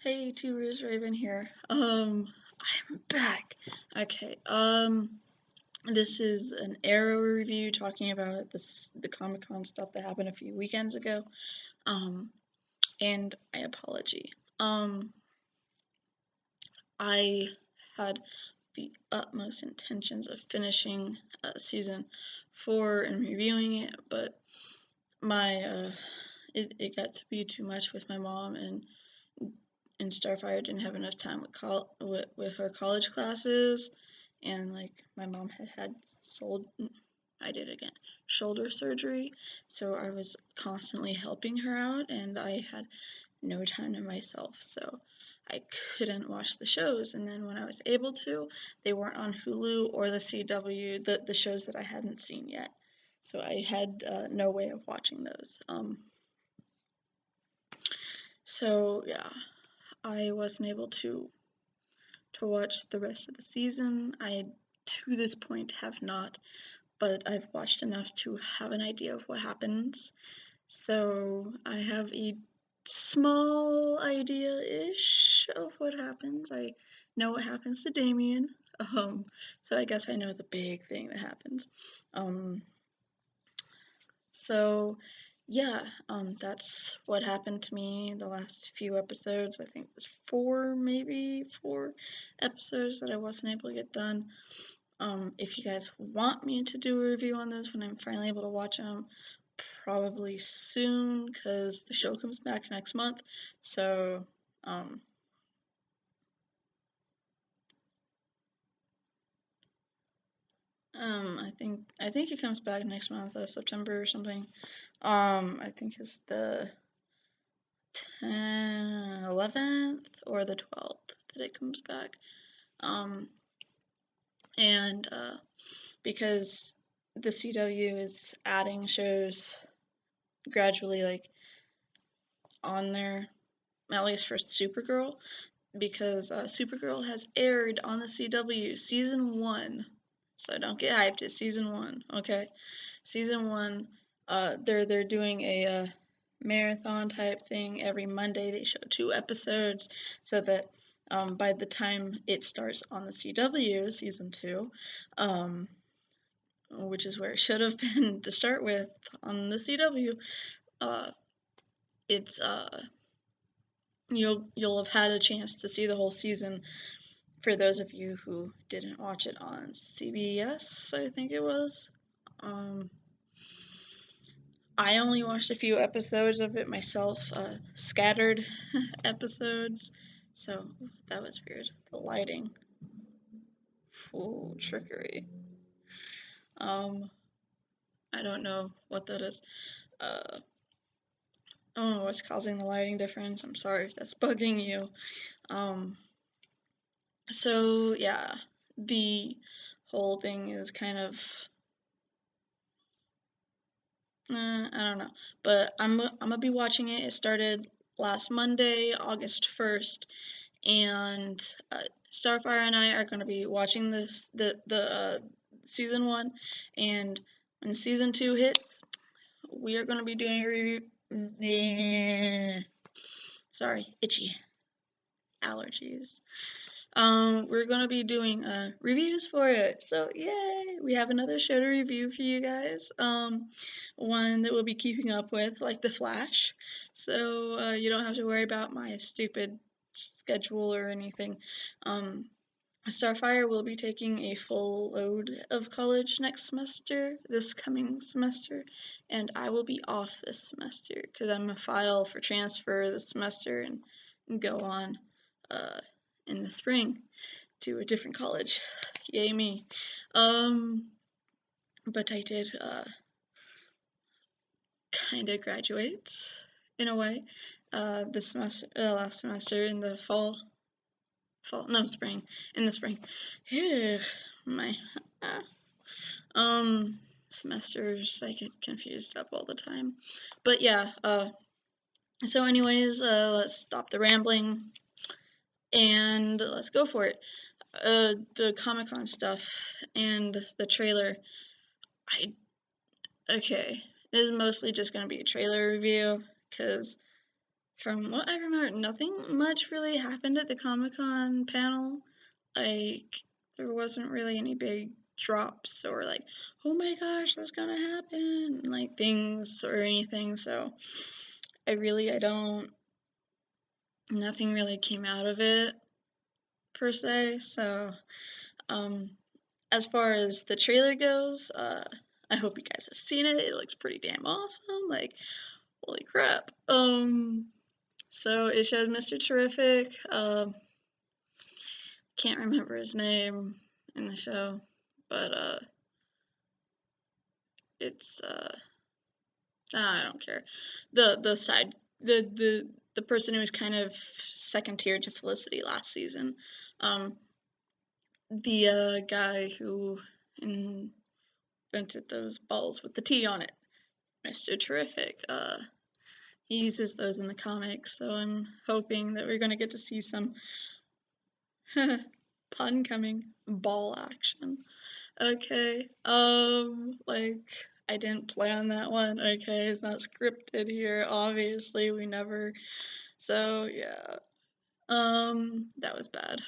Hey, Tubers, Raven here. I'm back. Okay. This is an Arrow review talking about the Comic Con stuff that happened a few weekends ago. Um, and my apology. I had the utmost intentions of finishing season 4 and reviewing it, but my it got to be too much with my mom and Starfire didn't have enough time with her college classes, and like my mom had I did again shoulder surgery, so I was constantly helping her out, and I had no time to myself, so I couldn't watch the shows. And then when I was able to, they weren't on Hulu or the CW, the shows that I hadn't seen yet, so I had no way of watching those. So yeah, I wasn't able to watch the rest of the season. I, to this point, have not, but I've watched enough to have an idea of what happens. So I have a small idea-ish of what happens. I know what happens to Damien. So I guess I know the big thing that happens. Um, so yeah, that's what happened to me the last few episodes. I think it was maybe four episodes that I wasn't able to get done. If you guys want me to do a review on this when I'm finally able to watch them, probably soon, because the show comes back next month. So, I think it comes back next month, September or something. I think it's the 11th or the 12th that it comes back. Um, and because the CW is adding shows gradually, like on there, at least for Supergirl, because Supergirl has aired on the CW season 1. So don't get hyped, it's season 1, okay? Season 1, they're doing a marathon type thing every Monday. They show 2 episodes so that by the time it starts on the CW, season 2, which is where it should have been to start with on the CW, uh, it's you'll have had a chance to see the whole season. For those of you who didn't watch it on CBS, I think it was. Um, I only watched a few episodes of it myself, scattered episodes, so that was weird. The lighting, ooh, trickery. Um, I don't know what that is. I don't know what's causing the lighting difference. I'm sorry if that's bugging you. Um, so yeah, the whole thing is kind of I don't know, but I'm gonna be watching it. It started last Monday, August 1st, and Starfire and I are gonna be watching the season 1, and when season 2 hits, we are gonna be doing a review. Sorry, itchy allergies. We're gonna be doing reviews for it. So yay! We have another show to review for you guys. One that we'll be keeping up with, like The Flash. So you don't have to worry about my stupid schedule or anything. Starfire will be taking a full load of college next semester, this coming semester, and I will be off this semester because I'm a file for transfer this semester and go on in the spring to a different college. Yay me. But I did kind of graduate in a way this semester, last semester in the spring, in the spring. My semesters, I get confused up all the time. But yeah, so anyways, let's stop the rambling and let's go for it. The Comic-Con stuff and the trailer. Okay, this is mostly just gonna be a trailer review, cause from what I remember, nothing much really happened at the Comic-Con panel. Like, there wasn't really any big drops or like, oh my gosh, that's gonna happen, like things or anything. So I don't, nothing really came out of it per se. So, as far as the trailer goes, I hope you guys have seen it. It looks pretty damn awesome. Like, holy crap. So it showed Mr. Terrific. Can't remember his name in the show, but it's I don't care. The side the person who was kind of second tier to Felicity last season. The guy who invented those balls with the T on it, Mr. Terrific. He uses those in the comics, so I'm hoping that we're gonna get to see some pun coming ball action. Okay, like I didn't plan that one. Okay, it's not scripted here. Obviously, we never. So yeah, that was bad.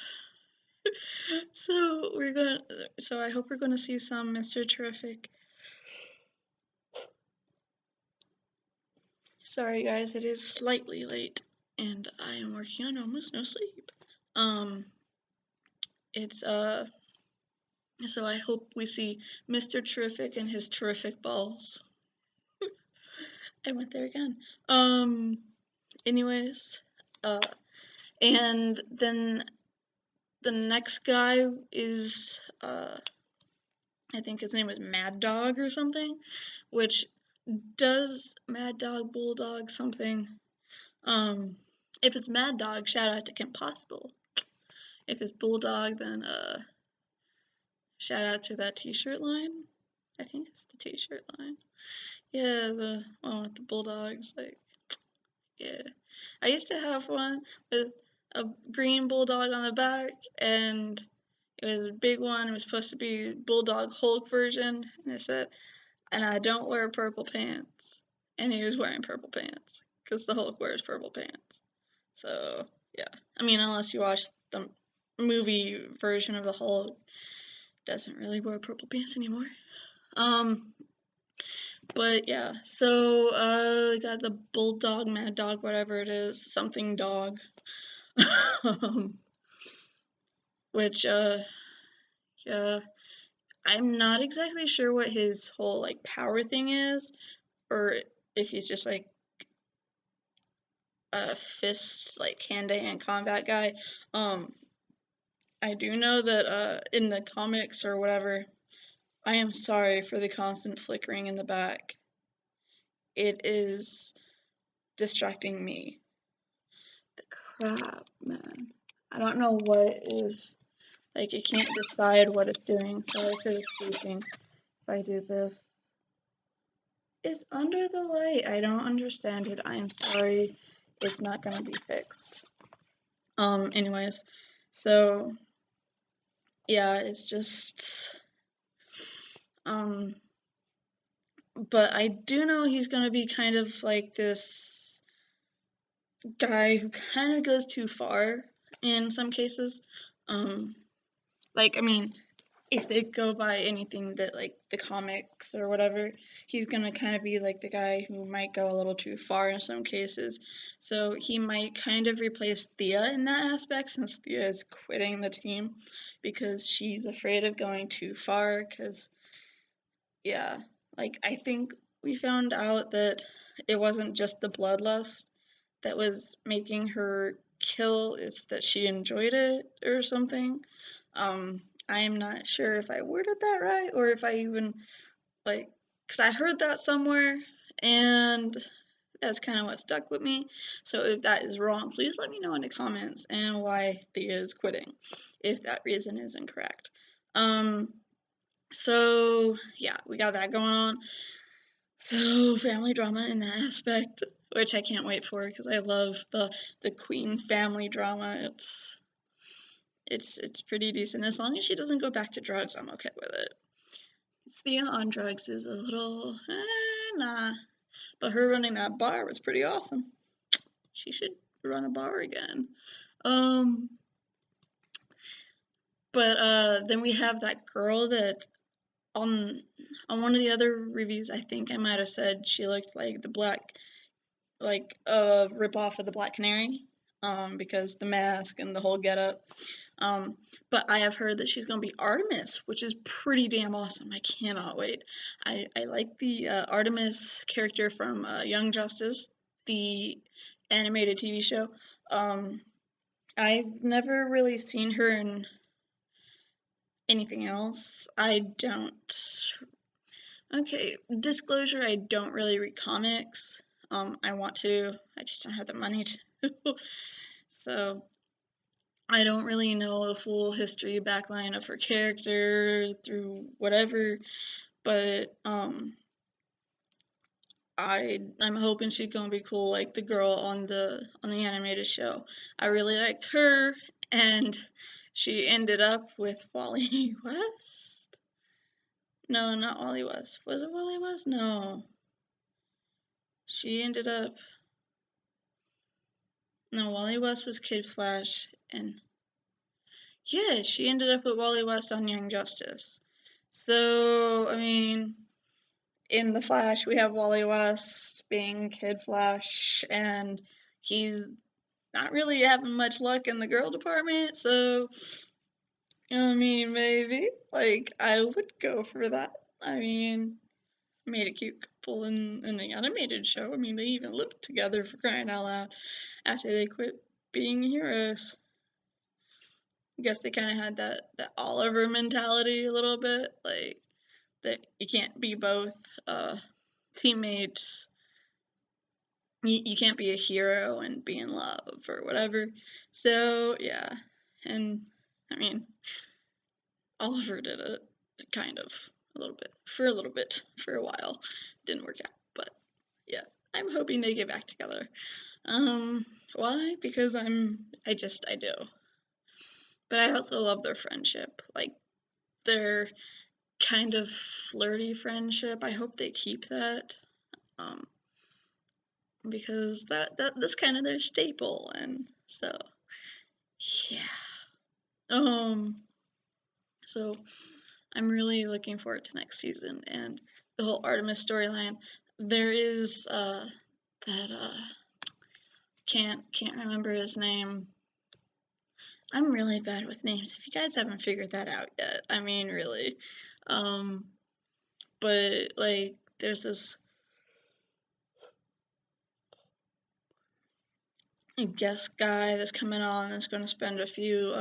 So we're gonna. So I hope we're gonna see some Mr. Terrific. Sorry guys, it is slightly late, and I am working on almost no sleep. It's So I hope we see Mr. Terrific and his terrific balls. I went there again. Anyways, and then the next guy is, I think his name was Mad Dog or something, which does Mad Dog, Bulldog, something. If it's Mad Dog, shout out to Kim Possible. If it's Bulldog, then, shout out to that t-shirt line. I think it's the t-shirt line. Yeah, the one with the bulldogs, like, yeah. I used to have one with a green bulldog on the back, and it was a big one. It was supposed to be Bulldog Hulk version, and it said, and I don't wear purple pants. And he was wearing purple pants, because the Hulk wears purple pants. So, yeah. I mean, unless you watch the movie version of the Hulk, doesn't really wear purple pants anymore. But yeah, so we got the Bulldog, Mad Dog, whatever it is, something dog. Which yeah, I'm not exactly sure what his whole like power thing is, or if he's just like a fist like hand-to-hand combat guy. I do know that in the comics or whatever, I am sorry for the constant flickering in the back. It is distracting me. The crap, man. I don't know what is, like, it can't decide what it's doing. Sorry for the squeaking. If I do this, it's under the light. I don't understand it. I am sorry. It's not gonna be fixed. Anyways, so yeah, it's just but I do know he's gonna be kind of like this guy who kind of goes too far in some cases. Like, I mean, if they go by anything that like the comics or whatever, he's gonna kind of be like the guy who might go a little too far in some cases. So he might kind of replace Thea in that aspect, since Thea is quitting the team because she's afraid of going too far. Because yeah, like I think we found out that it wasn't just the bloodlust that was making her kill, it's that she enjoyed it or something. I'm not sure if I worded that right or if I even like, because I heard that somewhere and that's kind of what stuck with me. So if that is wrong, please let me know in the comments and why Thea is quitting if that reason is incorrect. So yeah, we got that going on. So family drama in that aspect, which I can't wait for because I love the Queen family drama. It's pretty decent as long as she doesn't go back to drugs. I'm okay with it. Thea on drugs is a little nah, but her running that bar was pretty awesome. she should run a bar again. Um, but then we have that girl that on one of the other reviews, I think I might have said she looked like the black, like a ripoff of the Black Canary, because the mask and the whole getup. Um, but I have heard that she's gonna be Artemis, which is pretty damn awesome. I cannot wait. I like the Artemis character from Young Justice, the animated TV show. Um, I've never really seen her in anything else. I don't. Okay, disclosure, I don't really read comics. I want to, I just don't have the money to. So, I don't really know the full history backline of her character through whatever, but I'm hoping she's gonna be cool like the girl on the animated show. I really liked her, and she ended up with Wally West. No, not Wally West. Was it Wally West? No. She ended up. No, Wally West was Kid Flash, and yeah, she ended up with Wally West on Young Justice. So, I mean, in The Flash, we have Wally West being Kid Flash, and he's not really having much luck in the girl department, so, I mean, maybe. Like, I would go for that. I mean, made a cute couple in the animated show. I mean, they even lived together for crying out loud after they quit being heroes. I guess they kind of had that Oliver mentality a little bit, like that you can't be both teammates. You can't be a hero and be in love or whatever. So yeah, and I mean Oliver did it kind of a little bit for a while. Didn't work out, but yeah, I'm hoping they get back together. Why? Because I do. But I also love their friendship. Like their kind of flirty friendship. I hope they keep that. Um, because that's kind of their staple, and so yeah. Um, so I'm really looking forward to next season and the whole Artemis storyline. There is that can't remember his name. I'm really bad with names. If you guys haven't figured that out yet, I mean really. Um, but like there's this guest guy that's coming on that's going to spend a few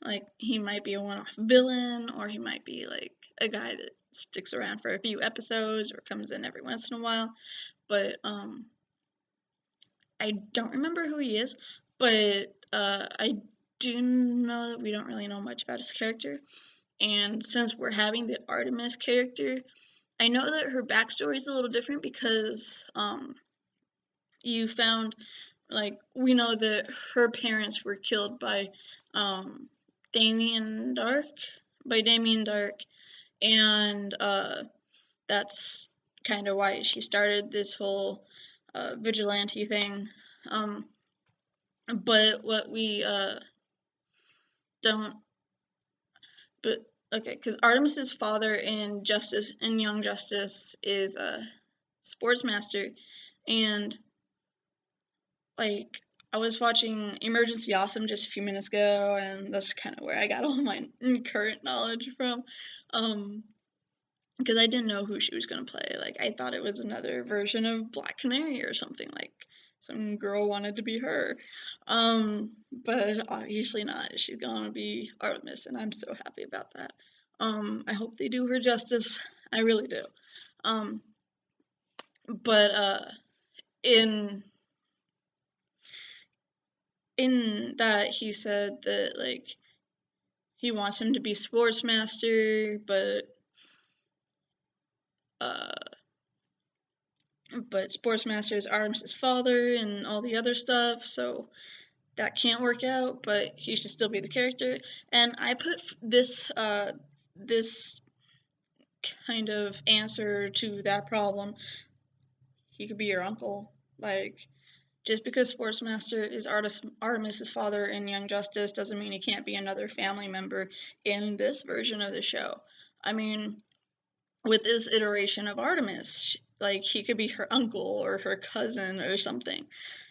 like he might be a one-off villain, or he might be like a guy that sticks around for a few episodes or comes in every once in a while, but I don't remember who he is, but I do know that we don't really know much about his character. And since we're having the Artemis character, I know that her backstory is a little different because you found, like, we know that her parents were killed by um, Damien Dark, and that's kind of why she started this whole vigilante thing. Um, but what we don't, but okay, because Artemis's father in Young Justice is a sports master, and like I was watching Emergency Awesome just a few minutes ago, and that's kind of where I got all my current knowledge from. Because I didn't know who she was gonna play. Like I thought it was another version of Black Canary or something. Like some girl wanted to be her. But obviously not. She's gonna be Artemis, and I'm so happy about that. I hope they do her justice. I really do. Um, but in that he said that like he wants him to be sportsmaster, uh, but sportsmaster is Artemis' father and all the other stuff, so that can't work out. But he should still be the character. And I put this kind of answer to that problem. He could be your uncle, like just because Sportsmaster is Artemis's father in Young Justice doesn't mean he can't be another family member in this version of the show. I mean, with this iteration of Artemis, like he could be her uncle or her cousin or something,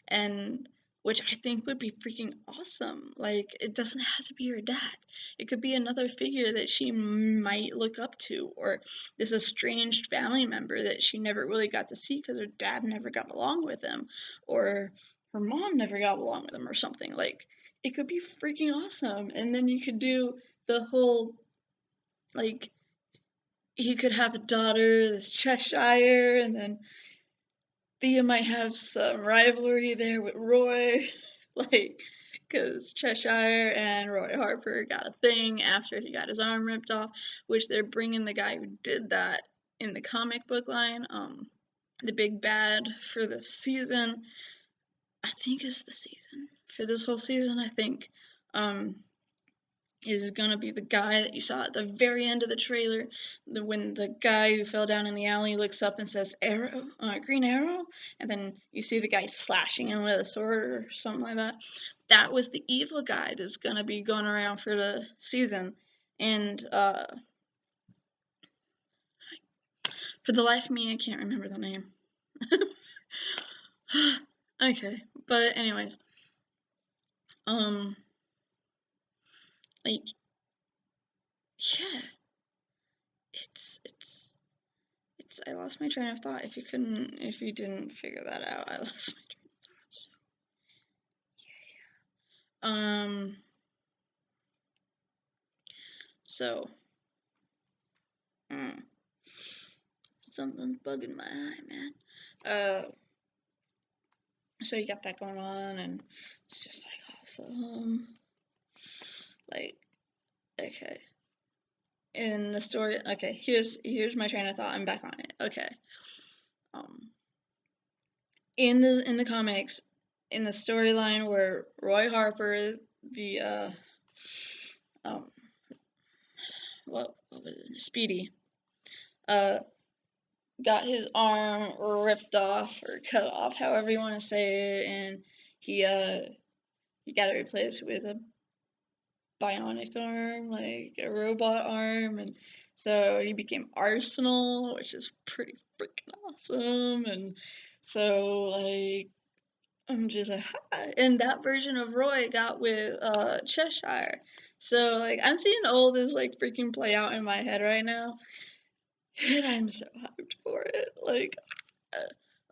and which I think would be freaking awesome. Like it doesn't have to be her dad. It could be another figure that she might look up to, or this estranged family member that she never really got to see because her dad never got along with him, or her mom never got along with him, or something. Like it could be freaking awesome. And then you could do the whole like he could have a daughter, this Cheshire, and then Thea might have some rivalry there with Roy, like, because Cheshire and Roy Harper got a thing after he got his arm ripped off, which they're bringing the guy who did that in the comic book line, the big bad for the season. I think is the season for this whole season. I think, is gonna be the guy that you saw at the very end of the trailer, when the guy who fell down in the alley looks up and says "Arrow, Green Arrow," and then you see the guy slashing him with a sword or something like that. That was the evil guy that's gonna be going around for the season, and for the life of me, I can't remember the name. Okay, but anyways, like, yeah, it's I lost my train of thought. If you didn't figure that out, I lost my train of thought. So yeah. So mm, something's bugging my eye, man. So you got that going on, and it's just like awesome. Like, okay. In the story, okay. Here's my train of thought. I'm back on it. Okay. Um, in the comics, in the storyline where Roy Harper, the um, what was it? Speedy, uh, got his arm ripped off or cut off, however you want to say it, and he got it replaced with a bionic arm, like a robot arm, and so he became Arsenal, which is pretty freaking awesome. And so like I'm just like, hi. And that version of Roy got with Cheshire. So like I'm seeing all this like freaking play out in my head right now, and I'm so hyped for it. Like,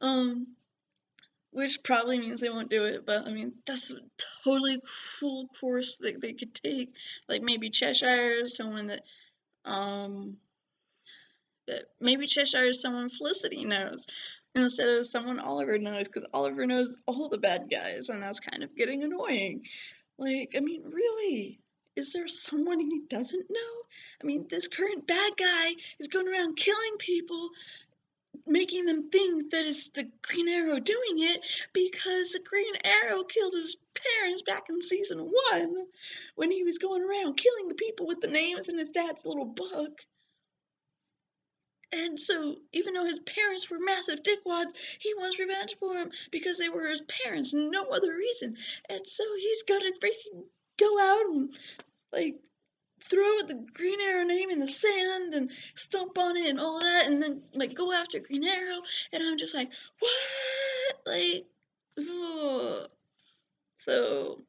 um, which probably means they won't do it, but I mean that's a totally cool course that they could take. Like maybe Cheshire is someone um that maybe Cheshire is someone Felicity knows instead of someone Oliver knows, because Oliver knows all the bad guys, and that's kind of getting annoying. Like, I mean, really, is there someone he doesn't know? I mean, this current bad guy is going around killing people, making them think that it's the Green Arrow doing it because the Green Arrow killed his parents back in season 1 when he was going around killing the people with the names in his dad's little book. And so, even though his parents were massive dickwads, he wants revenge for them because they were his parents, no other reason. And so he's gonna freaking go out and like throw the Green Arrow name in the sand and stomp on it and all that, and then like go after Green Arrow. And I'm just like, what? Like, ugh. So,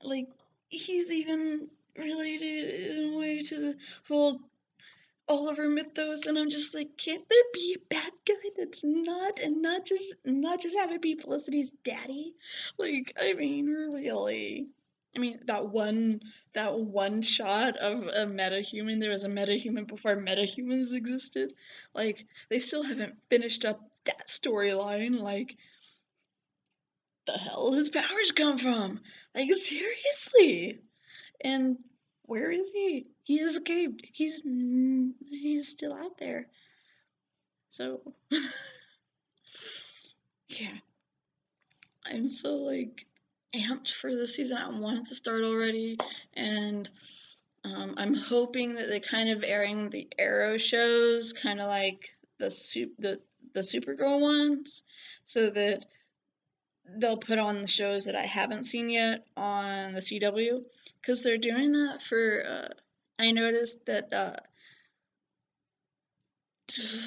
like, he's even related in a way to the whole Oliver Mythos, and I'm just like, can't there be a bad guy that's not, and not just have it be Felicity's daddy? Like, I mean, really. I mean, that one shot of a metahuman, there was a metahuman before metahumans existed. Like, they still haven't finished up that storyline. Like, the hell his powers come from? Like, seriously. And where is he? He escaped. He's still out there. So yeah, I'm so like amped for the season. I want it to start already, and I'm hoping that they kind of airing the Arrow shows, kind of like the the Supergirl ones, so that they'll put on the shows that I haven't seen yet on the CW, because they're doing that for. I noticed that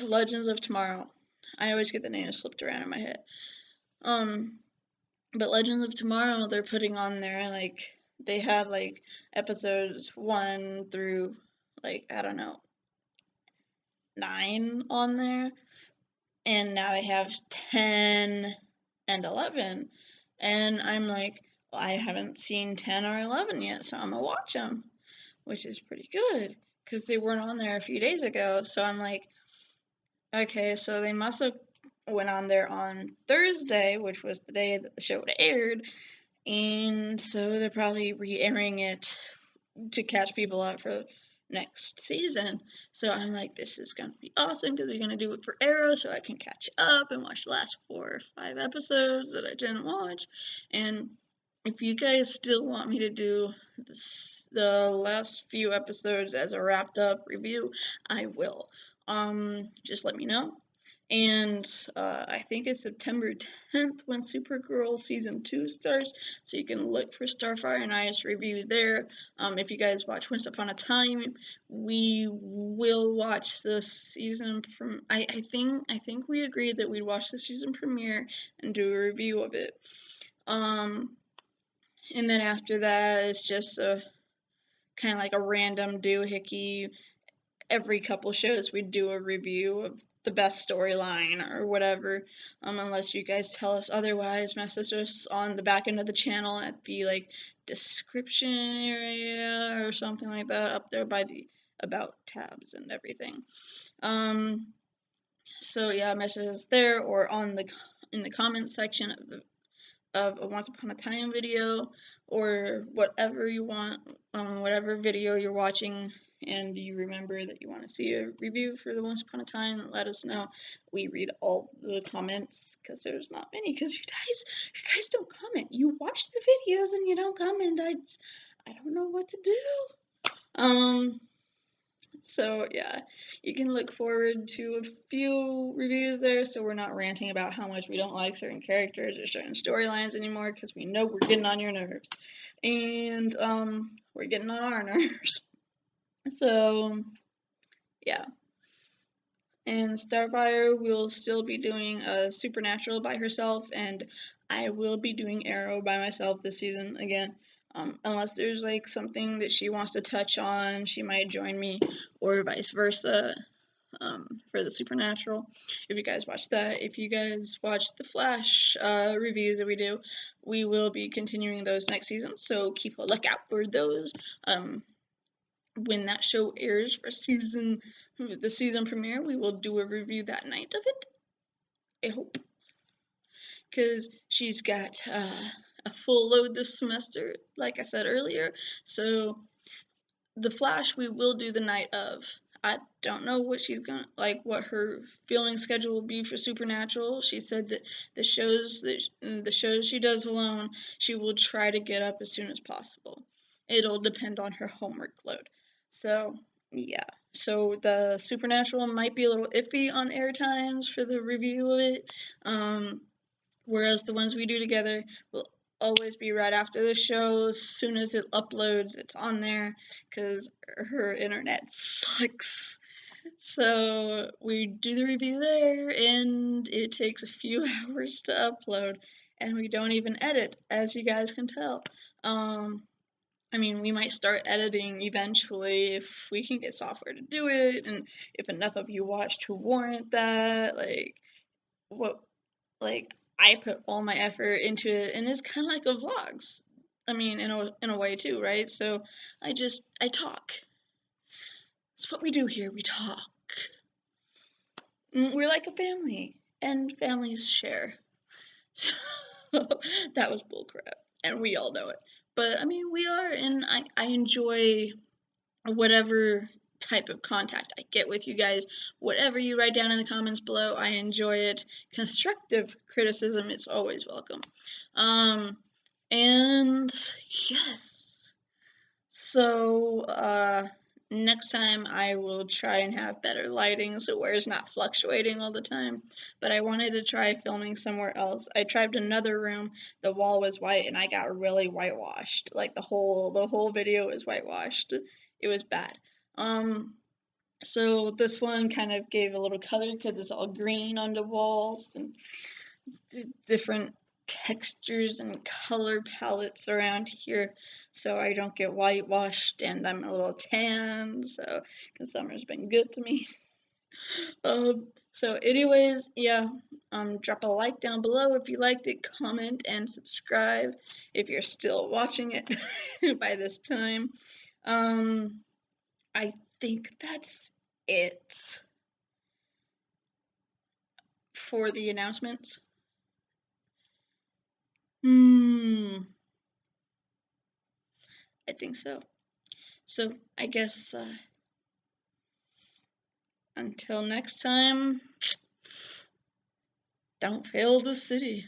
Legends of Tomorrow. I always get the names flipped around in my head. But Legends of Tomorrow, they're putting on there like they had like episodes 1 through like I don't know 9 on there, and now they have 10 and 11, and I'm like, well, I haven't seen 10 or 11 yet, so I'm gonna watch them, which is pretty good because they weren't on there a few days ago. So I'm like, okay, so they must have went on there on Thursday, which was the day that the show aired, and so they're probably re-airing it to catch people up for next season. So I'm like, this is gonna be awesome because you're gonna do it for Arrow, so I can catch up and watch the last 4 or 5 episodes that I didn't watch. And if you guys still want me to do the last few episodes as a wrapped up review, I will. Just let me know. And I think it's September 10th when Supergirl season 2 starts, so you can look for Starfire and I's review there. If you guys watch Once Upon a Time, we will watch the season from. I think we agreed that we'd watch the season premiere and do a review of it. And then after that, it's just a kind of like a random doohickey. Every couple shows we'd do a review of the best storyline or whatever, unless you guys tell us otherwise. Message us on the back end of the channel at the like description area or something like that, up there by the about tabs and everything. So yeah, message us there or on the in the comments section of a Once Upon a Time video, or whatever you want, whatever video you're watching and you remember that you want to see a review for the Once Upon a Time, let us know. We read all the comments because there's not many, because you guys don't comment. You watch the videos and you don't comment. I don't know what to do. So yeah, you can look forward to a few reviews there, so we're not ranting about how much we don't like certain characters or certain storylines anymore, because we know we're getting on your nerves. And we're getting on our nerves. So yeah. And Starfire will still be doing Supernatural by herself, and I will be doing Arrow by myself this season again. Unless there's like something that she wants to touch on, she might join me, or vice versa, for the Supernatural. If you guys watch that, if you guys watch the Flash reviews that we do, we will be continuing those next season, so keep a lookout for those. When that show airs for the season premiere, we will do a review that night of it. I hope, because she's got a full load this semester, like I said earlier. So the Flash we will do the night of. I don't know what she's gonna like, what her filming schedule will be for Supernatural. She said that the shows she does alone, she will try to get up as soon as possible. It'll depend on her homework load. So yeah. So the Supernatural might be a little iffy on air times for the review of it. Whereas the ones we do together will always be right after the show. As soon as it uploads, it's on there, because her internet sucks. So we do the review there, and it takes a few hours to upload, and we don't even edit, as you guys can tell. I mean, we might start editing eventually if we can get software to do it, and if enough of you watch to warrant that. Like I put all my effort into it, and it's kind of like a vlogs. I mean, in a way too, right? So I talk. It's what we do here. We talk. We're like a family, and families share. So that was bullcrap, and we all know it. But I mean, we are, and I enjoy whatever type of contact I get with you guys. Whatever you write down in the comments below, I enjoy it. Constructive criticism is always welcome. And yes. So next time I will try and have better lighting so where it's not fluctuating all the time. But I wanted to try filming somewhere else. I tried another room, the wall was white and I got really whitewashed. Like the whole video was whitewashed. It was bad. So this one kind of gave a little color because it's all green on the walls and different textures and color palettes around here so I don't get whitewashed and I'm a little tan, so because summer's been good to me. So anyways, yeah, drop a like down below if you liked it, comment and subscribe if you're still watching it by this time. I think that's it for the announcements. I think so. So I guess until next time, don't fail the city.